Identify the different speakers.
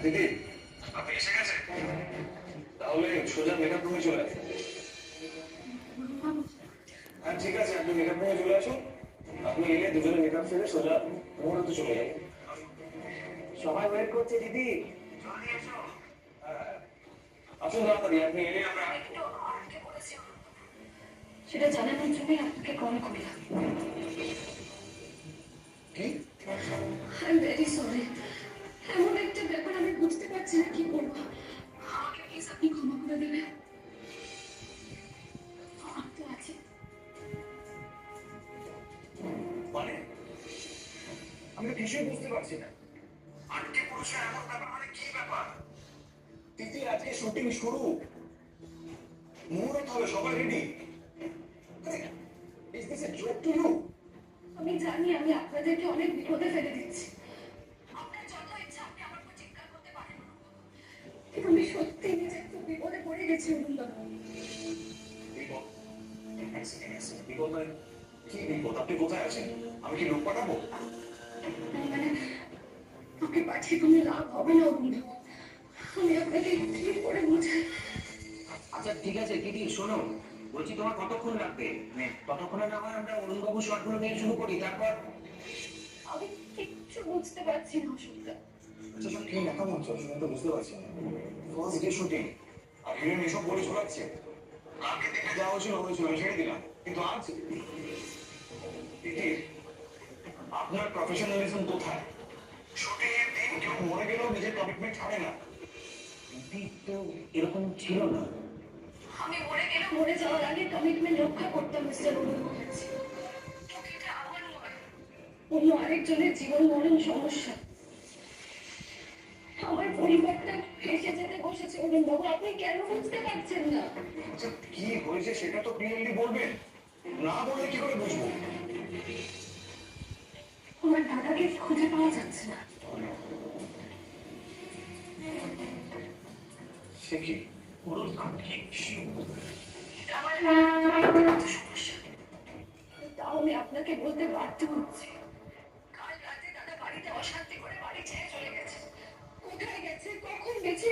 Speaker 1: দিদি, আপনি এসে গেছেন? তাহলে সোজা মেকআপ রুমে চলে আসুন। হ্যাঁ ঠিক আছে, আপনি মেকআপ রুমে চলে আসুন। আপনি এলে দুজনে মেকআপ সেরে সোজা মুহূর্তে চলে যাবেন। সবাই ওয়েট করছে দিদি। জলদি এসো। হ্যাঁ আসুন তাড়াতাড়ি, আপনি এলে আমরা
Speaker 2: সেটা জানানোর জন্যই আপনাকে কল করলাম।
Speaker 1: কি
Speaker 2: আই এম ভেরি সরি। এমন একটা ব্যাপার আমি বুঝতে পারছি না কি করবো। আমাকে প্লিজ আপনি ক্ষমা করে দেবেন। আমার তো আছে।
Speaker 1: মানে আমি তো কিছুই বুঝতে পারছি না। আটকে পড়েছে এমন ব্যাপার মানে কি ব্যাপার? তিথি আজকে শুটিং শুরু, মুহূর্ত হবে, সবাই ready. Is this a joke to you?
Speaker 2: আমি জানি আমি আপনাদেরকে অনেক বিপদে ফেলে দিচ্ছি। আপনার যত ইচ্ছা আপনি আমার উপর চিৎকার করতে পারেন, কিন্তু আমি সত্যি নিজে খুব বিপদে পড়ে গেছি অরুণবাবু।
Speaker 1: বিপদ? এক সেকেন্ড, এক সেকেন্ড। বিপদ মানে কি বিপদ? আপনি কোথায় আছেন? আমি কি লোক পাঠাবো?
Speaker 2: মানে ওকে পাঠিয়ে কোনো লাভ হবে না অরুণবাবু। আমি আপনাকে ঠিক করে বোঝাই।
Speaker 3: আচ্ছা ঠিক আছে দিদি, শোনো, বলছি তোমার কতক্ষণ লাগবে? মানে ততক্ষণে না হয় আমরা অরুণবাবু শর্টগুলো নিয়ে শুরু করি, তারপর।
Speaker 2: আমি কিচ্ছু বুঝতে পারছি না অসুবিধা।
Speaker 1: আচ্ছা সব কি লেখা মঞ্চ, শুনে তো বুঝতে পারছি না। ফার্স্ট ডে শুটিং আর হিরোইন এসব বলে ঝোলাচ্ছে। কালকে দেখে যাওয়া হয়েছিল হয়েছিল, আমি ছেড়ে দিলাম, কিন্তু আজ দিদি, আপনার প্রফেশনালিজম কোথায়? শুটিং এর দিন কেউ মরে গেলেও নিজের কমিটমেন্ট ছাড়ে না।
Speaker 3: দিদি তো এরকম ছিল না।
Speaker 2: আমি মরে গেলে মরে যাওয়ার আগে কমিটমেন্ট রক্ষা করতাম মিস্টার অরুণ মুখার্জি। এটা আমার নয়, অন্য আরেকজনের জীবন মরণ সমস্যা। আমার পরিবারটা ভেসে যেতে বসেছে অরুণ বাবু, আপনি কেন বুঝতে পারছেন না?
Speaker 1: আচ্ছা কি হয়েছে সেটা তো ক্লিয়ারলি বলবেন, না বললে কি করে বুঝবো?
Speaker 2: আমার দাদাকে খুঁজে পাওয়া যাচ্ছে না।
Speaker 1: সে কি পুরো কি?
Speaker 2: আমার সমস্যা, তাও আমি আপনাকে বলতে বাধ্য হচ্ছি। কাল রাতে দাদা বাড়িতে অশান্তি করে বাড়ি ছেড়ে চলে গেছে। কোথায় গেছে, কখন গেছে